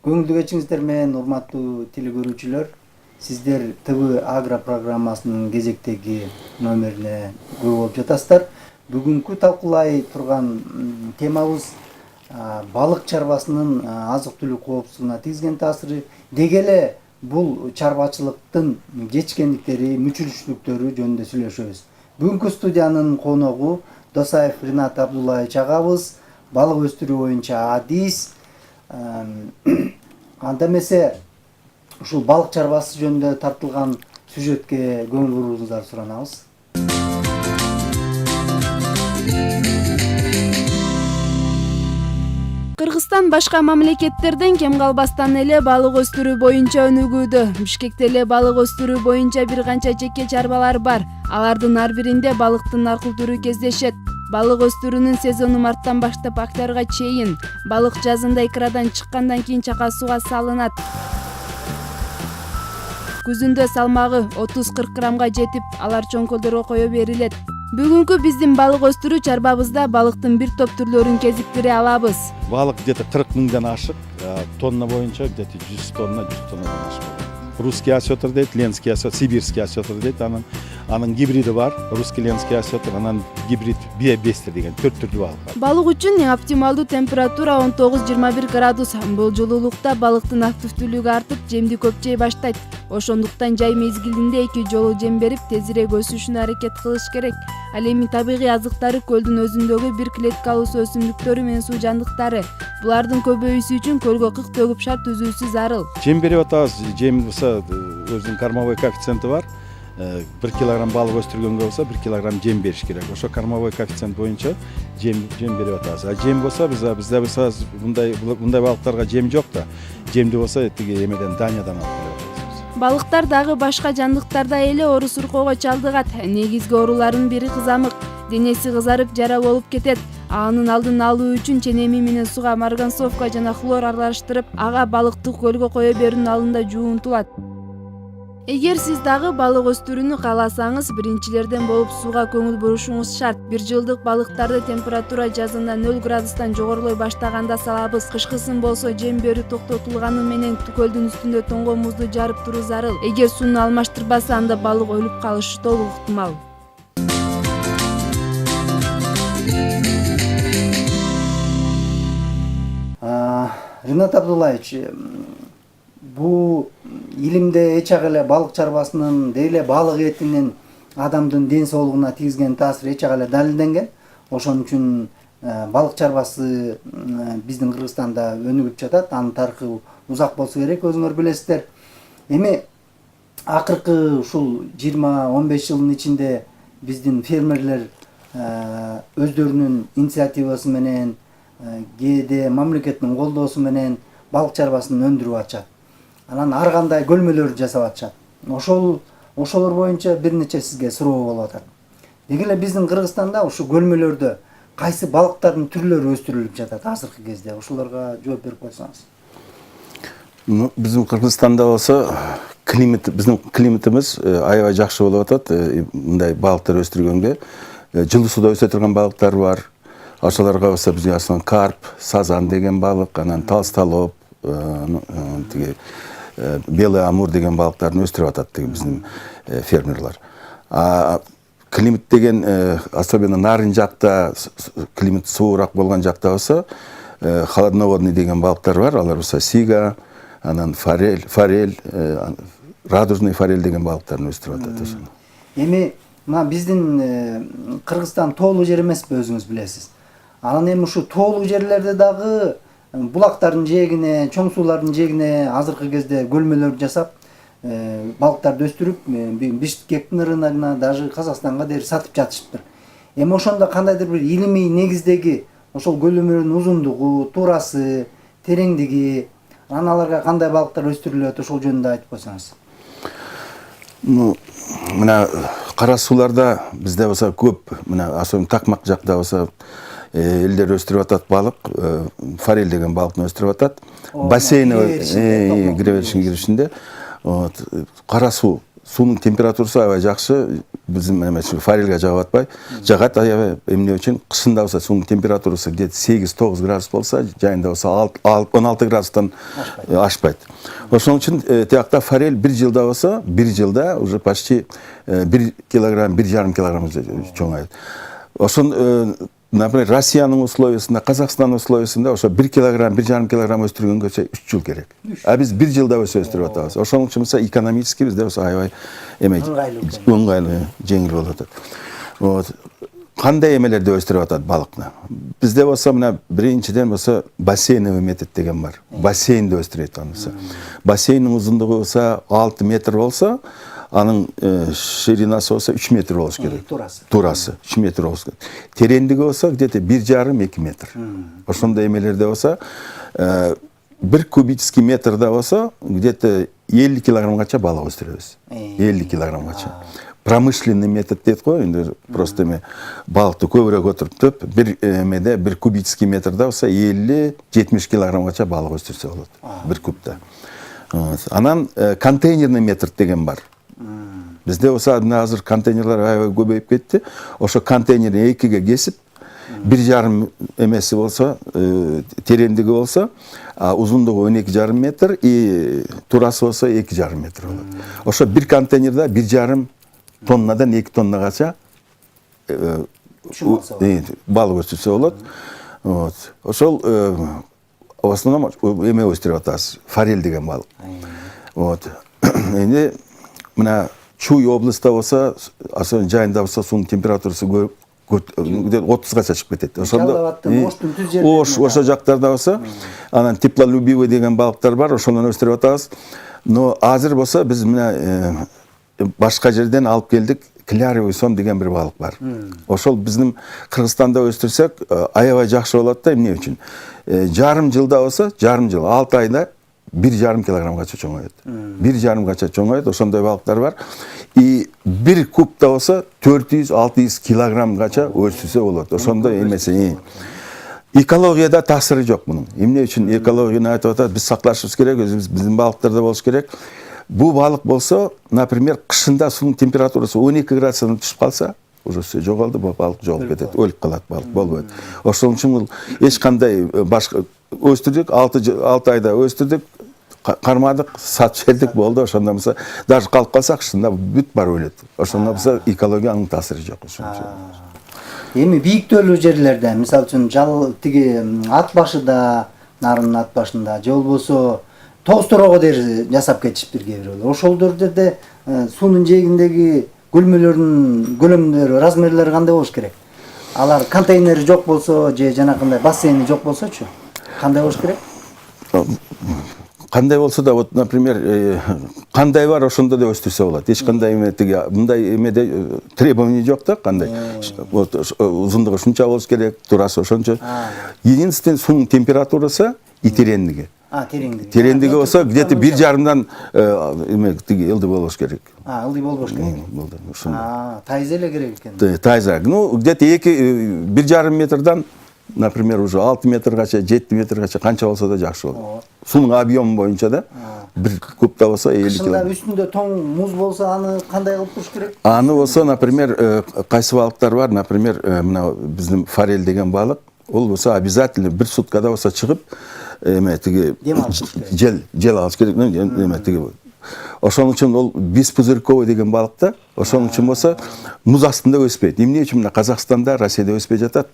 Көңүлдүү кечиңиздер менен урматтуу телекөрүүчүлөр. Сиздер ТВ Агро программасынын кезектеги номерине күбө болуп жатасыздар. Бүгүнкү талкуулай турган темабыз балык чарбасынын азык-түлүк коопсуздугуна тийгизген таасиры, деги эле бул чарбачылыктын жетишкендиктери, мүчүлүштүктөрү жөнүндө сүйлөшөбүз. Бүгүнкү студиянын коногу Досаев Ринат Абдуллаевич агабыз, балык өстүрүү боюнча адис. Анда эмесе ушул балык чарбасы жөнүндө тартылган сюжетке көңүл буруңуздар суранабыз. Кыргызстан башка мамлекеттерден кем калбастан эле балык өстүрүү боюнча өнүгүүдө. Бишкекте эле балык өстүрүү боюнча бир канча жеке чарбалар бар. Алардын ар биринде балыктын наркыл түрү кездешет. Балык өстүрүүнүн сезону марттан баштап октябрга чейин. Балык жазында икрадан чыккандан кийин чака сууга салынат. Күзүндө салмагы 30-40 граммга жетип, алар чоң көлдөргө кое берилет. Бүгүнкү биздин балык өстүрүү чарбабызда балыктын бир топ түрлөрүн кезиктире алабыз. Балык где-то 40 мыңдан ашык, тонна боюнча где-то 100 тоннадан ашык. Русский осетр дейт, ленский осетр, сибирский осетр дейт. Анын гибриди бар, русский ленский осетр, анан гибрид биобестер деген 4 түрлүү балык бар. Балык үчүн эң оптималдуу температура 19-21 градус. Бул жылуулукта балыктын активдүүлүгү артып, жемди көп жей баштайт. Ошондуктан жай мезгилинде 2 жолу жем берип, тезирээк өсүшүнө аракет кылыш керек. Ал эми табигый азыктары көлдүн өзүндөгү бир клеткалуу суу өсүмдүктөрү менен суу жандыктары. Булардын көбөйүүсү үчүн көлгө кык төгүп шар түзүүсү зарыл. Жем берип атабыз. Жем болсо өзүнүн кормовой коэффициенти бар. 1 килограмм балык өстүргөнгө болсо 1 килограмм жем бериш керек. Ошо кормовой коэффициент боюнча жем берип атабыз. А жем болсо бизде мындай балыктарга жем жок да. Жемди болсо тиги эмеден Даниядан алып келип атабыз. Балыктар дагы башка жандыктардай эле ору суркоого чалдыгат. Негизги оорулардын бири кызамык. Денеси кызарып, жара болуп кетет. Анын алдын алуу үчүн ченеми менен суга марганцовка жана хлор аралаштырып, ага балыкты көлгө кое берүүнүн алдында жуунтулат. Эгер сиз дагы балык өстүрүүнү кааласаңыз, биринчилерден болуп сууга көңүл бурушуңуз шарт. Бир жылдык балыктарды температура жазында 0 градустан жогорулой баштаганда салабыз. Кышкысын болсо жем берүү токтотулганы менен көлдүн үстүндө тоңго музду жарып туруу зарыл. Эгер сууну алмаштырбаса, анда балык өлүп калышы толук ыктымал. Ринат Абдуллаевич, бул илимде эч эле балык чарбасынын, деги эле балык этинин адамдын ден соолугуна тийгизген таасири эч эле далилденген. Ошон үчүн балык чарбасы биздин Кыргызстанда өнүгүп жатат. Анын тарыхы узак болсо керек, өзүңөр билесиздер. Эми акыркы ушул 20-15 жылдын ичинде биздин фермерлер өздөрүнүн инициативасы менен, кээде мамлекеттин колдоосу менен балык чарбасын өндүрүп атышат. Анан ар кандай көлмөлөр жасап атышат. Ошолор боюнча бир нече сизге суроо болуп атат. Деги эле биздин Кыргызстанда ушу көлмөлөрдө кайсы балыктардын түрлөрү өстүрүлүп жатат азыркы кезде? Ошолорго жооп берип койсоңуз. Биздин Кыргызстанда болсо биздин климатыбыз аябай жакшы болуп атат. Мындай балыктар өстүргөнгө жылуу сууда өсө турган балыктар бар. Ошолорго болсо биздин аслан карп, сазан деген балык, анан толстолоб, тиги белый амур деген балыктарды өстүрүп атат биздин фермерлер. Климат деген особенно нарын жакта, климат суураак болгон жакта болсо холодноводный деген балыктар бар. Алар болсо сига, анан форель, радужный форель деген балыктарды өстүрүп атат. Эми мына биздин Кыргызстан тоолуу жер эмеспи, өзүңүз билесиз. Анан эми ушу тоолуу жерлерде дагы булактардын жээгине, чоң суулардын жээгине азыркы кезде көлмөлөр жасап, балыктарды өстүрүп, Бишкектин рыногуна, даже Казакстанга дейин сатып жатышыптыр. Эми ошондо кандайдыр бир илимий негиздеги ошол көлмөлөрдүн узундугу, туурасы, тереңдиги, анан аларга кандай балыктар өстүрүлөт, ошол жөнүндө айтып койсоңуз. Мына кара сууларда бизде болсо көп, мына особенно Такмак жакта болсо элдер өстүрүп атат балык, форель деген балыкты өстүрүп атат. Бассейн гребелиштин киришинде кара суу Сунун температурасы аябай жакшы, биздин эме форельге жагып атпай, жагат аябай эмне үчүн кышында болсо сунун температурасы где-то 8-9 градус болсо, жайында болсо 16 градустан ашпайт. Ошон үчүн тиякта форель бир жылда болсо, бир жылда уже почти 1 килограмм, 1,5 килограмм чоңойот. Ошон например, Россиянын условиясында, Казакстандын условиясында ошо 1 килограмм, 1,5 килограмм өстүргөнгө 3 жыл керек. А биз 1 жылда өстүрүп атабыз. Ошон үчүн экономически бизде аябай эме ыңгайлуу, жеңил болуп атат. Вот. Кандай эмелерде өстүрүп атат балыкны? Бизде болсо мына биринчиден болсо бассейновый метод деген бар. Бассейнде өстүрөт анысы. Бассейндин узундугу болсо 6 метр болсо, анын ширинасы болсо 3 метр болуш керек. Турасы 3 метр болуш керек. Тереңдиги болсо где-то 1,5-2 метр. Ошондой эмелерде болсо 1 кубический метрда болсо где-то 50 килограммгача балык өстүрөбүз. 50 килограммгача. Промышленный метод дейт го, энди просто эме балыкты көбүрөөк отуруп, бир эмеде 1 кубический метрда болсо 50-70 килограммгача балык өстүрсө болот. 1 кубта. Анан контейнерный метод деген бар. Бизде болсо азыр контейнерлер аябай көбөйүп кетти. Ошо контейнерди 2ге кесип, 1,5 эмеси болсо, тереңдиги болсо, узундугу 12,5 метр и турасы болсо 2,5 метр болот. Ошо бир контейнерде 1,5 тоннадан 2 тоннагача балык өстүрсө болот. Вот. Ошол в основном эме өстүрүп атабыз, форель деген балык. Вот. Эми мына Чуй областта болсо, асыл жайында болсо сунун температурасы 30га чыгып кетет. Ошондо ошо жактарда болсо, анан теплолюбивый деген балыктар бар, ошондон өстүрүп атабыз. Но азыр болсо биз мына башка жерден алып келдик, кляревый сом деген бир балык бар. Ошол биздин Кыргызстанда өстүрсөк, аябай жакшы болот да, эмне үчүн? Жарым жылда болсо, 6 айда 1,5 килограммгача чоңойот. 1,5гача чоңойот, ошондой балыктар бар. И 1 кубта болсо 400-600 килограммгача өсүрсө болот. Ошондой эмеси. Экологияда таасири жок мунун. Эмне үчүн экологияны айтып атат, биз сакташыбыз керек, өзүбүз биздин балыктарда болуш керек. Бул балык болсо, например, кышында сунун температурасы 12 градустан түшүп калса, уже все жоголду, балык жоголуп кетет, өлүп калат балык, болбойт. Ошон үчүн бул эч кандай башка өстүрдүк, 6 айда өстүрдүк, кармадык, сатып жибердик, болду. Ошондо болсо, даже калып калса кышында бүт бар өлөт. Ошондо болсо экологиянын таасири жок. Эми бийиктөөлүү жерлерде, мисалы үчүн жал тиги ат башыда, нарын ат башында, же болбосо тоз торого дери жасап кетишиптир кээ бирөөлөр. Ошол жерде суунун жээгиндеги көлмөлөрдүн көлөмдөрү, размерлери кандай болуш керек? Алар контейнери жок болсо, же жанакындай бассейни жок болсочу, кандай болуш керек? Кандай болсо да, вот, например, кандай бар, ошондо да өстүрсө болот. Эч кандай эме тиги мындай эмеде требование жок да, кандай. Вот узундугу ушунча болуш керек, турасы ошончо. Единственный суунун температурасы и тереңдиги. Тереңдиги болсо где-то 1,5дан эме тиги ылдый болуш керек. Ылдый болбош керек. Болду, ошондой. Тайыз эле керек экен. Тайзак. Ну, где-то 1,5 метрдан, например, уже 6 метргача, 7 метргача канча болсо да жакшы болот. Суунун объему боюнча да, 1 кубта болсо 50 килограмм. Кышында үстүндө тоң муз болсо, аны кандай кылып туруш керек? Аны болсо, например, кайсы балыктар бар, например, мына биздин форель деген балык, ол болсо обязательно 1 суткада болсо чыгып, эме тиги жел алыш керек, эме тиги. Ошон үчүн ол беспузырьковый деген балык да, ошон үчүн болсо муз астында өспөйт. Эмне үчүн мына Казакстанда, Россияда өспөй жатат?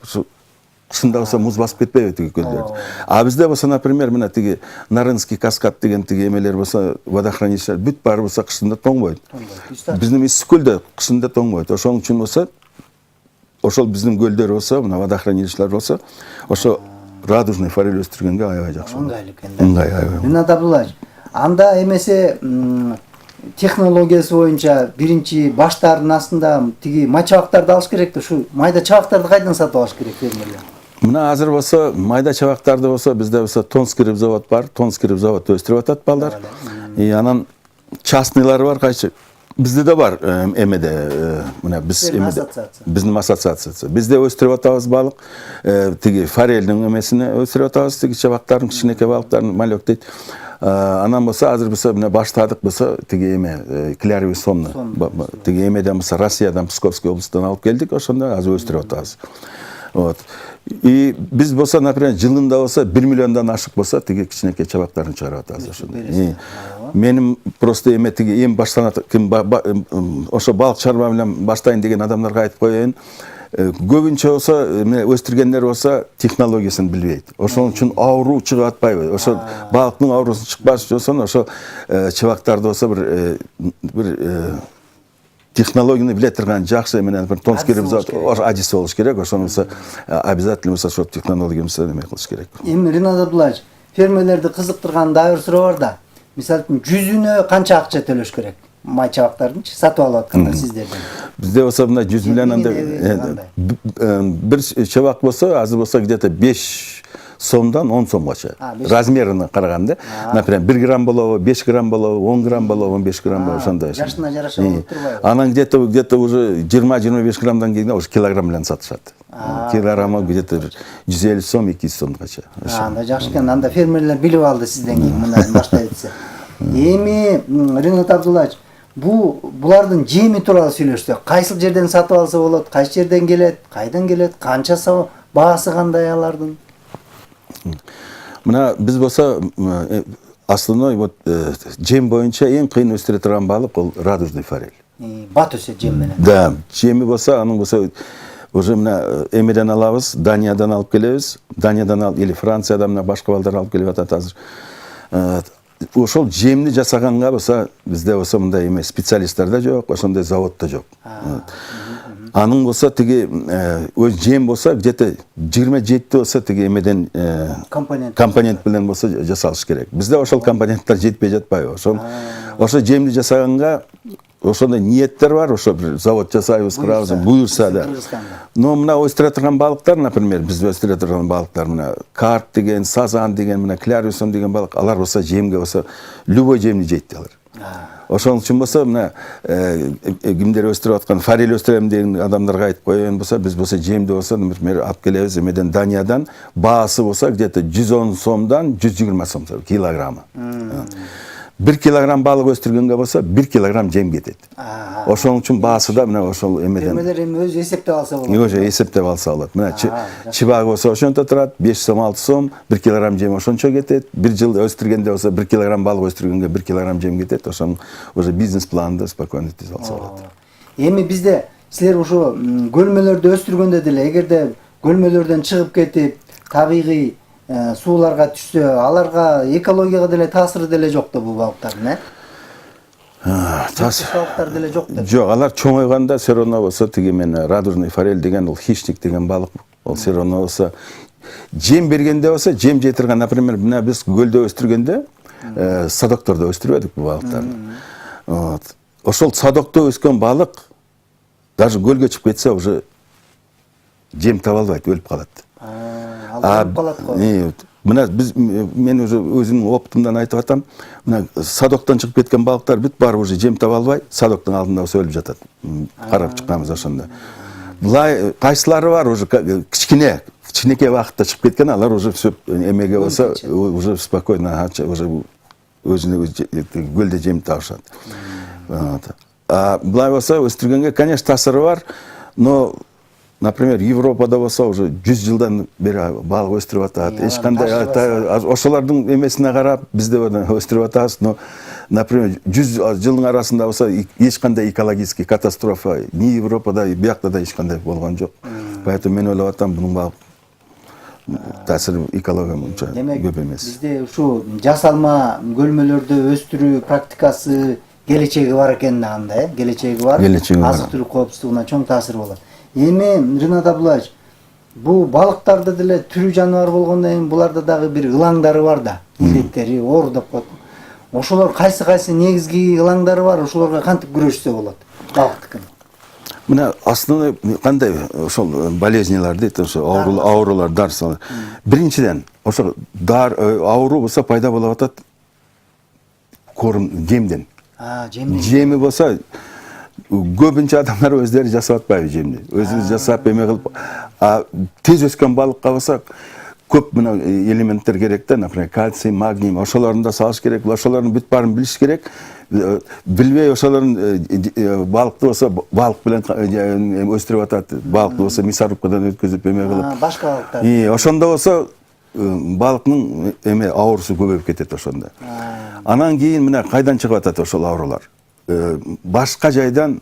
Кышында болсо муз басып кетпейби тиги көлдөрдү. А бизде болсо, например, мына тиги Нарынский каскад деген тиги эмелер болсо, водохранилища бүт баары болсо кышында тоңбойт. Биздин Иссик көлдө кышында тоңбойт. Ошон үчүн болсо, ошол биздин көлдөр болсо, мына водохранилищалар болсо, ошо радужный форель өстүргөнгө аябай жакшы болот. Ыңгайлуу экен да. Ринат Абдуллаевич, анда эмесе технологиясы боюнча биринчи баштардын астында тиги май чабактарды алыш керек да, ушу майда чабактарды кайдан сатып алыш керек фермерлер? Мына азыр болсо, майда чабактарды болсо, бизде болсо Тонский рыбзавод бар, Тонский рыбзавод өстүрүп атат балдар. И анан частныйлары бар, кайчы. Бизде да бар эмеде, мына биз эмеде, биздин ассоциация. Бизде өстүрүп атабыз балык, тиги форельдин эмесине өстүрүп атабыз, тиги чабактардын, кичинекей балыктарын, малек дейт. Анан болса азыр болса мына баштадык болса тиги эме кляревый сомну тиги эмеден болса Россиядан Псковский областан алып келдик, ошондо азыр өстүрүп атабыз. Вот. И биз болса, например, жылында болса 1 миллиондан ашык болса тиги кичинекей чабактарын чыгарып атабыз ошондо. Менин просто эме тиги эми баштанат ким ошо балык чарба менен баштайын деген адамдарга айтып коеюн. Көбүнчө болса, өстүргендер болса, технологиясын билбейт. Ошон үчүн ауруу чыгып атпайбы. Ошо балыктын аурусу чыкпаш үчүн ошо чыбактарды болса бир технологияны биле турган жакшы менен бир тонскерибиз адиси болуш керек. Ошону болса обязательно болса ошо технологияны эме кылыш керек. Эми Ринат Абдуллаевич, фермерлерди кызыктырган дагы бир суроо бар да. Мисалы үчүн 100-үнө канча акча төлөш керек? Май чабактардынчы сатып алып аткандар сиздерден. Бизде болса мына 100 миллиондан бир чабак болса, азыр болса где-то 5 сомдон 10 сомгача. Размерine караганда, например, 1 грамм болобу, 5 грамм болобу, 10 грамм болобу, 15 грамм болобу, ошондой. Жашына жараша болуп турбайбы? Анан где-то уже 20-25 граммдан кийин уже килограмм менен сатышат. Килограммы где-то 150 сом, 200 сомгача. Анда жакшы экен, анда фермерлер билип алды сизден кийин мындай баштай этсе. Эми Ринат Абдуллаевич, булардын жеми тууралуу сүйлөшсөк, кайсыл жерден сатып алса болот, кайсы жерден келет, кайдан келет, канчасы, баасы кандай алардын? Мына биз болса основной вот жем боюнча эң кыйын өстүрө турган балык ол радужный форель. Бат өсөт жем менен. Да, жеми болса, анын болса уже мына эмеден алабыз, Даниядан алып келебиз. Даниядан алып или Франциядан мына башка балдар алып келип атат азыр. Ошол жемни жасаганга болса бизде болса мындай эме специалисттер да жок, ошондой завод да жок. Анын болса тиги өз жем болса где-то 27 болса тиги эмеден компонент менен болса жасалыш керек. Бизде ошол компоненттер жетпей жатпайбы. Ошо жемди жасаганга ошондой ниеттер бар, ошо бир завод жасайбыз, кырабыз, буюрса да. Но мына өстүрө турган балыктар, например, биз өстүрө турган балыктар мына карп деген, сазан деген, мына клярюсон деген балык, алар болса жемге болса любой жемни жейт алар. Ошон үчүн болса мына кимдер өстүрүп аткан форель өстүрөм деген адамдарга айтып коеюн болса, биз болса жемди болса, например, алып келебиз эмеден Даниядан, баасы болса где-то 110 сомдон 120 сом килограммы. 1 килограмм балык өстүргөнгө болса 1 килограмм жем кетет. Ошон үчүн баасы да мына ошол эмеден. Фермерлер эми өзү эсептеп алса болот. Өзү эсептеп алса болот. Мына чыбагы болса ошонто турат, 5 сом 6 сом, 1 килограмм жем ошончо кетет. 1 жыл өстүргөндө болса 1 килограмм балык өстүргөнгө 1 килограмм жем кетет. Ошон уже бизнес планды спокойно түзүп алса болот. Эми бизде силер ошо көлмөлөрдө өстүргөндө деле, эгерде көлмөлөрдөн чыгып кетип, табигый сууларга түшсө, аларга экологияга деле таасиры деле жок да бул балыктардын, балыктар деле жок да. Жок, алар чоңойгондо все равно болсо тиги мен радужный форель деген ол хищник деген балык, ол все равно болсо жем бергенде болсо, жем жей турган, например, мына биз көлдө өстүргөндө садоктордо өстүрбөдүк бул балыктарды. Вот. Ошол садокто өскөн балык даже көлгө чыгып кетсе уже жем таба албайт, өлүп калат. Мына биз мен уже өзүмдүн опытымдан айтып атам, мына садоктон чыгып кеткен балыктар бүт баары уже жем таба албай, садоктун алдында болсо өлүп жатат. Карап чыкканбыз ошондо. Булай кайсылары бар уже кичинекей убакытта чыгып кеткен, алар уже все эмеге болсо уже спокойно уже өзүнө көлдө жем табышат. Булай болсо өстүргөнгө, конечно, таасиры бар, но например, Европада болса уже 100 жылдан бери балык өстүрүп атат. Эч кандай ошолордун эмесине карап бизде өстүрүп атабыз, но например 100 жылдын арасында болса эч кандай экологический катастрофа ни Европада, биякта да эч кандай болгон жок. Поэтому мен ойлоп атам, бунун балык таасири экология боюнча көп эмес. Бизде ушу жасалма көлмөлөрдө өстүрүү практикасы келечеги бар экен да анда, келечеги бар. Азык-түлүк коопсуздугуна чоң таасир болот. Эми Ринат Абдуллаевич, бул балыктарда деле түрү жаныбар болгондон кийин буларда дагы бир ылаңдары бар да, илеттери, оор деп коет. Ошолор кайсы негизги ылаңдары бар, ошолорго кантип күрөшсө болот? Балыктыкын. Мына основной кандай ошол болезньлер дейт, ошо оорулар, дарсалар. Биринчиден, ошо оору болсо пайда болуп атат корм жемден. Жеми болсо көбүнчө адамдар өздөрү жасап атпайбы жемди. Өзүбүз жасап эме кылып, тез өскөн балыкка болсо көп мына элементтер керек да, например, кальций, магний, ошолорун да салыш керек, ошолордун бүт баарын билиш керек. Билбей ошолорун балыкты болсо балык менен өстүрүп атат, балыкты болсо мясорубкадан өткөзүп эме кылып. Башка балыктар. Ошондо болсо балыктын эме оорусу көбөйүп кетет ошондо. Анан кийин мына кайдан чыгып атат ошол оорулар? Башка жайдан,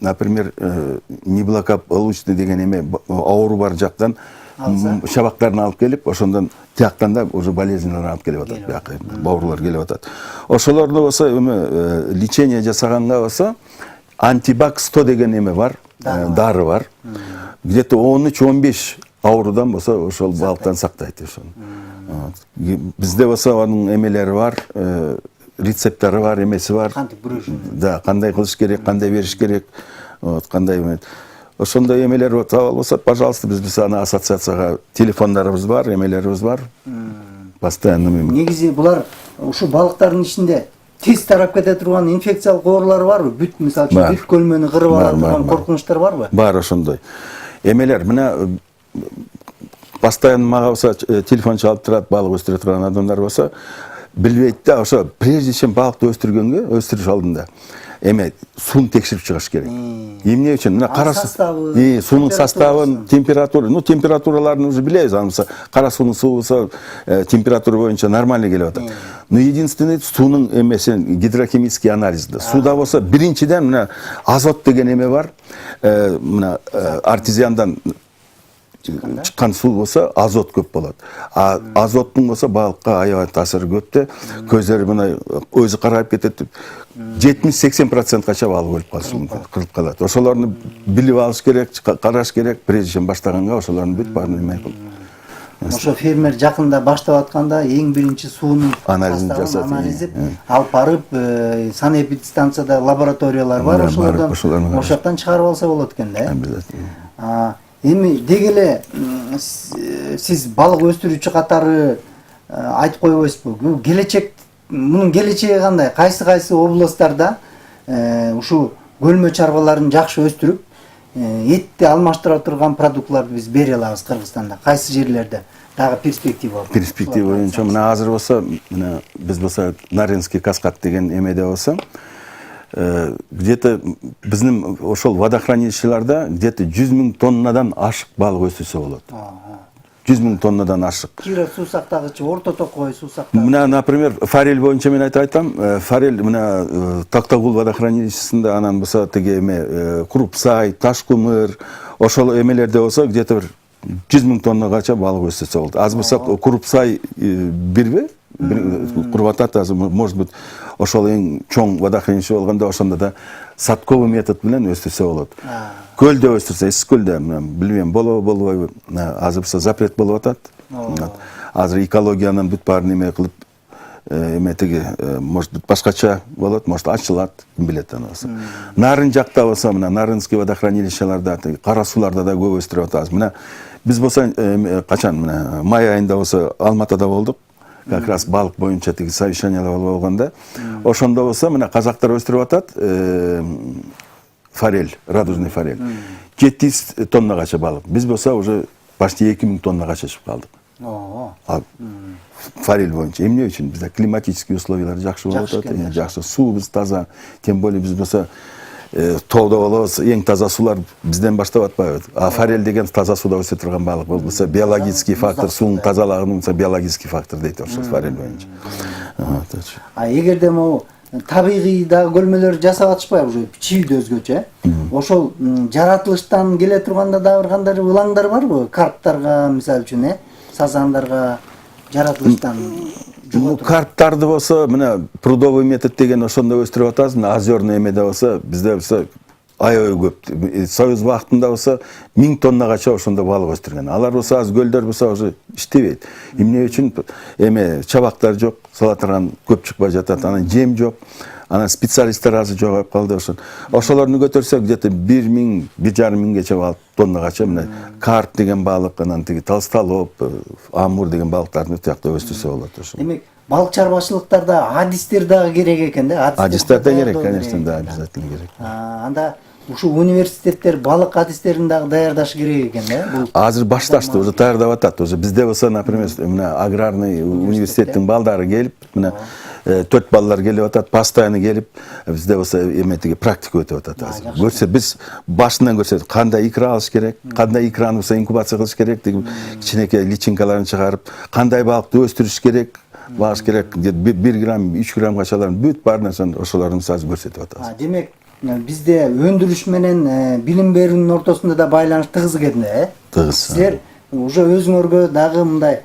например, неблакополучный деген эме оору бар жактан шабактарын алып келип, ошондон тияктан да уже болезньлер алып келип атат, бияка оорулар келип атат. Ошолорду болсо эме лечение жасаганга болсо антибак 100 деген эме бар, дары бар. Где-то 13-15 аурудан болсо ошол балыктан сактайт ошону. Бизде болсо анын эмелери бар, рецепттары бар, эмеси бар. Кантип бүрүшүн. Да, кандай кылыш керек, кандай бериш керек, кандай эме. Ошондой эмелер таап алса, пожалуйста, биз аны ассоциацияга телефондарыбыз бар, эмелерибиз бар. Постоянно. Негизи булар ушу балыктардын ичинде тез тарап кете турган инфекциялык оорулар барбы? Бүт мисалы үчүн бүт көлмөнү кырып ала турган коркунучтар барбы? Бар ошондой. Эмелер мына постоянно мага болсо телефон чалып турат, балык өстүрө турган адамдар болсо, билбейт да, ошо прежде чем балыкты өстүргөнгө, өстүрүш алдында эме суун текшерип чыгыш керек. Эмне үчүн? Мына кара суунун составын, температураларын уже билебиз. Анысы кара суунун суусу температура боюнча нормально келип атат. Но единственный суунун эмесин гидрохимический анализде. Суда болсо биринчиден мына азот деген эме бар. Мына артезиандан чыккан суу болсо азот көп болот. А азоттун болсо балыкка аябай таасиры көп да, көздөрү мына өзү карайып кетет. 70-80%-кача балык өлүп калышы мүмкүн, кырылып калат. Ошолорду билип алыш керек, караш керек, прежде чем баштаганга ошолордун бүт баарын эме кылып. Ошо фермер жакында баштап атканда эң биринчи суунун анализин жасап, алып барып, санэпидстанцияда лабораториялар бар, ошолордон ошоктон чыгарып алса болот экен да. Обязательно. Эми деги эле сиз балык өстүрүүчү катары айтып койбойсузбу? Келечек, мунун келечеги кандай? Кайсы областтарда ушу көлмө чарбаларын жакшы өстүрүп, этти алмаштыра турган продуктларды биз бере алабыз Кыргызстанда? Кайсы жерлерде? Дагы перспектива бар. Перспектива боюнча мына азыр болсо, мына биз болсо Наринский каскад деген эмеде болсо, где-то биздин ошол водохранилищеларда где-то 100 000 тоннадан ашык балык өсүрсө болот. 100 000 тоннадан ашык. Кира суу сактагычы, орто токой суу сактагычы. Мына, например, форель боюнча мен айтам, форель мына Токтогул водохранилищесинде, анан болсо тиги эме Крупсай, Ташкумыр, ошол эмелерде болсо где-то 100 000 тоннагача балык өсүрсө болот. Аз болсо Крупсай бирби? Куруп атат, может быть, ошол эң чоң водохранилище болгондо ошондо да садковый метод менен өстүрсө болот. Көлдө өстүрсө, эсс көлдө, билбейм, болобу, болбойбу. Азыр болсо запрет болуп атат. Азыр экологиянын бүт баарын эме кылып, эме тиги, может быть, башкача болот, может, ачылат, ким билет аны болсо. Нарын жакта болсо, мына Нарынский водохранилищеларда, кара сууларда да көп өстүрүп атабыз. Мына биз болсо качан, мына май айында болсо Алматада болдук. Как раз балык боюнча тиги совещаниялар болгондо, ошондо болсо мына казактар өстүрүп атат форель, радужный форель. 700 тоннагача балык. Биз болсо уже почти 2000 тоннагача чыгып калдык. Форель боюнча. Эмне үчүн? Бизде климатический условиялар жакшы болуп атат, жакшы суубуз таза. Тем более биз болсо тоодо болобуз, эң таза суулар бизден баштап атпайбы. А форель деген таза сууда өсө турган балык болсо, биологический фактор, суунун тазалыгынын биологический фактор дейт ошол форель боюнча. Эгерде могу табигый дагы көлмөлөр жасап атышпайбы, уже чийди өзгөчө? Ошол жаратылыштан келе турганда дагы бир кандай ылаңдар барбы? Карптарга, мисалы үчүн, сазандарга жаратылыштан карптарды болсо, мына прудовый метод деген ошондо өстүрүп атабыз. Мына озерный эмеде болсо, бизде болсо аябай көп. Союз убактында болсо 1000 тоннагача ошондо балык өстүргөн. Алар болсо аз көлдөр болсо уже иштебейт. Эмне үчүн? Эме чабактар жок, сала турган көп чыкпай жатат. Анан жем жок. Анан специалисттер азыр жогоюп калды ошон. Ошолорду көтөрсөк, где-то 1000, 1500гече балык тоннагача мына карп деген балык, анан тиги толстолоб, амур деген балыктарды тиякта өстүрсө болот ошо. Демек, балык чарбачылыктарда адистер дагы керек экен да? Адистер да керек, конечно, да, обязательно керек. Анда Ушул университеттер балык адистерин дагы даярдаш керек экен да. Бул Азыр башташты, уже даярдап атат. Уже бизде болсо, например, мына аграрный университеттин балдары келип, мына 4 балдар келип атат, постоянно келип, бизде болсо эметиги практика өтүп атат азыр. Көрсө биз башынан көрсөтүп, кандай икра алыш керек, кандай икраны болсо инкубация кылыш керек деген кичинекей личинкаларын чыгарып, кандай балыкты өстүрүш керек, багыш керек, 1 грамм, 3 граммга чаларын бүт бар нерсени ошолордун азыр көрсөтүп атат. Демек, бизде өндүрүш менен билим берүүнүн ортосунда да байланыш тыгыз экен да, Тыгыз. Силер уже өзүңөргө дагы мындай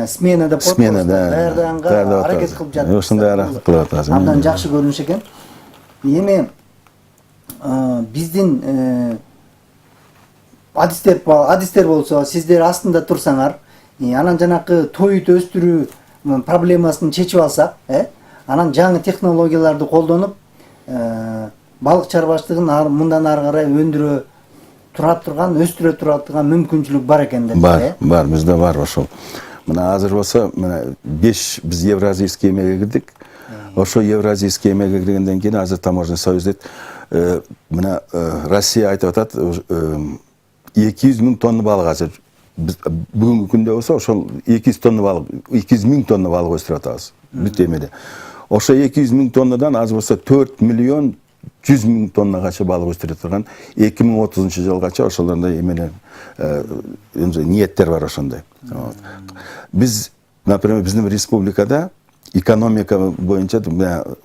сменада даярдаганга аракет кылып жатасыздар. Ошондой аракет кылып атабыз. Абдан жакшы көрүнүш экен. Эми биздин адистер болсо, сиздер астында турсаңар, анан жанакы тоют өстүрүү проблемасын чечип алсак, анан жаңы технологияларды колдонуп, балык чарбаштыгын мындан ары карай өстүрө тура турган мүмкүнчүлүк бар экен деп. Бар, бизде бар ошол. Мына азыр болсо, мына 5 биз Евразийский эмеге кирдик. Ошо Евразийский эмеге киргенден кийин азыр таможенный союз дейт. Мына Россия айтып атат, 200 000 тонна балык азыр. Бүгүнкү күндө болсо, ошол 200 000 тонна балык өстүрүп атабыз. Бүт эмеде. Ошо 200 000 тоннадан азыр болсо 4 миллион 100 000 тоннагача балык өстүрүп турган 2030 жылгача ошолордой эмелер ниеттер бар ошондой. Биз, например, биздин республикада экономика боюнча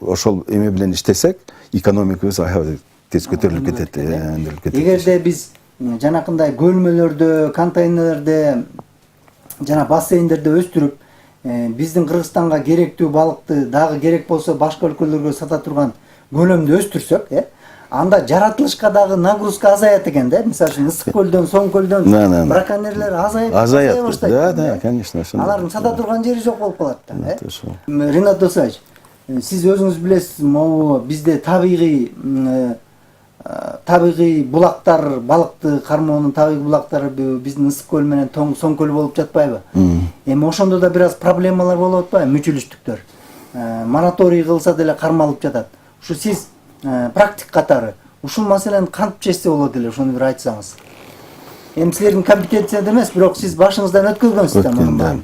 ошол эме менен иштесек, экономикабыз аябай тез көтөрүлүп кетет. Эгерде биз жанакындай көлмөлөрдө, контейнерлерде, жана бассейндерде өстүрүп, биздин Кыргызстанга керектүү балыкты дагы керек болсо башка өлкөлөргө сата турган көлөмдү өстүрсөк, анда жаратылышка дагы нагрузка азаят экен да. Мисалы үчүн Ысык көлдөн, Соң көлдөн браконьерлер азая баштайт. Да, конечно, ошондой. Алардын сата турган жери жок болуп калат да. Ринат Досаевич, сиз өзүңүз билесиз, могу бизде табигый булактар, балыкты кармоонун табигый булактары биздин Ысык көл менен Соң көлү болуп жатпайбы? Эми ошондо да бир аз проблемалар болуп атпайбы, мүчүлүштүктөр. Мораторий кылса деле кармалып жатат. Ушу сиз практик катары ушул маселени кантип чечсе болот эле, ошону бир айтсаңыз. Эми силердин компетенцияда эмес, бирок сиз башыңыздан өткөргөнсүз да муну.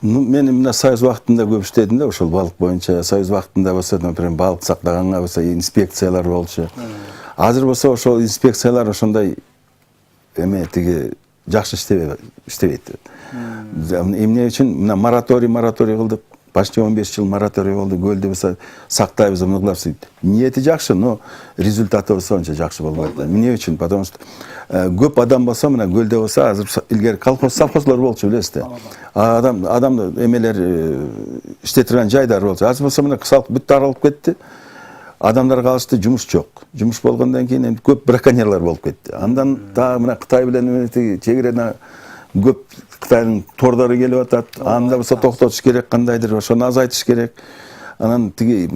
Мен мына Союз убактында көп иштедим да, ошол балык боюнча. Союз убактында болсо, например, балык сактаганга болсо инспекциялар болчу. Азыр болсо ошол инспекциялар ошондой эме тиги жакшы иштебейт. Эмне үчүн мына мораторий кылдык. Почти 15 жыл мораторий болду, көлдү болсо сактайбыз, мунулап сөйт. Ниети жакшы, но результаты болсо анча жакшы болбойт. Эмне үчүн? Потому что көп адам болсо, мына көлдө болсо, азыр илгери совхозлор болчу, билесизби? Адам эмелер иштетирген жайдар болчу. Азыр болсо мына кысалык бүт таралып кетти. Адамдар калышты, жумуш жок. Жумуш болгондон кийин эми көп браконьерлер болуп кетти. Андан дагы мына Кытай менен чегиреден көп Кытайдын тордору келип атат. Анда болсо токтотуш керек, кандайдыр ошону азайтыш керек. Анан тиги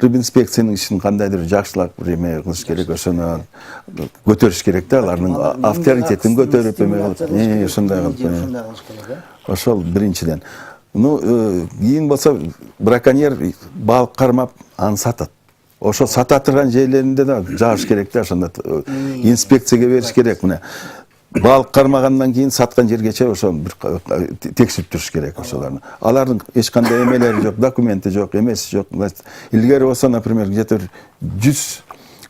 рыбинспекциянын ишин кандайдыр жакшылап бир эме кылыш керек, ошону көтөрүш керек да, алардын авторитетин көтөрүп эме кылып, ошондой кылыш керек. Ошол биринчиден. Кийин болсо браконьер балык кармап аны сатат. Ошо сата турган жерлеринде да жагыш керек да, ошондо инспекцияга бериш керек. Мына балык кармагандан кийин саткан жергече ошо бир текширип туруш керек ошолорду. Алардын эч кандай эмелери жок, документи жок, эмеси жок. Илгери болсо, например, где-то 100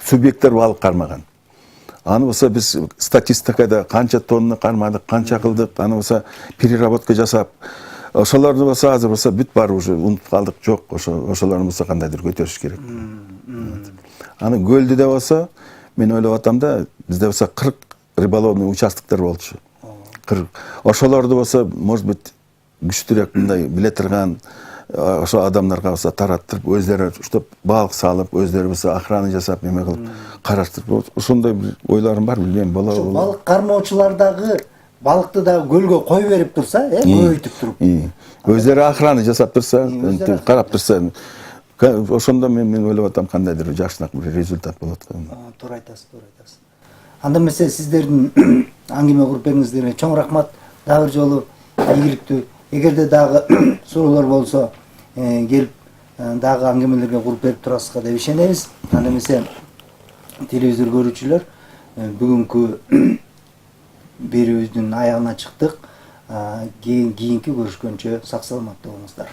субъекттер балык кармаган. Аны болсо биз статистикада канча тонна кармадык, канча кылдык, аны болсо переработка жасап, ошолорду болсо азыр болсо бүт баары уже унутуп калдык, жок. Ошолорду болсо кандайдыр көтөрүш керек. Аны көлдү болсо, мен ойлоп атам да, бизде болсо 40 рыболовный участоктор болчу. Ошолорду болсо, может быть, күчтүүрөөк мындай биле турган ошо адамдарга болсо тараттырып, өздөрү уштап балык салып, өздөрү болсо охрана жасап, эме кылып караштырып, ошондой ойлорум бар, билбейм, болобу. Балык кармоочулар дагы балыкты дагы көлгө кой берип турса, көбөйтүп туруп. Өздөрү охрана жасап турса, карап турса, ошондо мен ойлоп атам кандайдыр жакшыраак бир результат болот. Туура айтасыз. Анда эмесе сиздердин аңгеме куруп бериңиздерге чоң рахмат. Дагы бир жолу ийгиликтүү. Эгерде дагы суроолор болсо, келип дагы аңгемелерге куруп берип турасызга деп ишенебиз. Анда эмесе телевизор көрүүчүлөр бүгүнкү берүүбүздүн аягына чыктык. Кийинки көрүшкөнчө сак саламатта болуңуздар.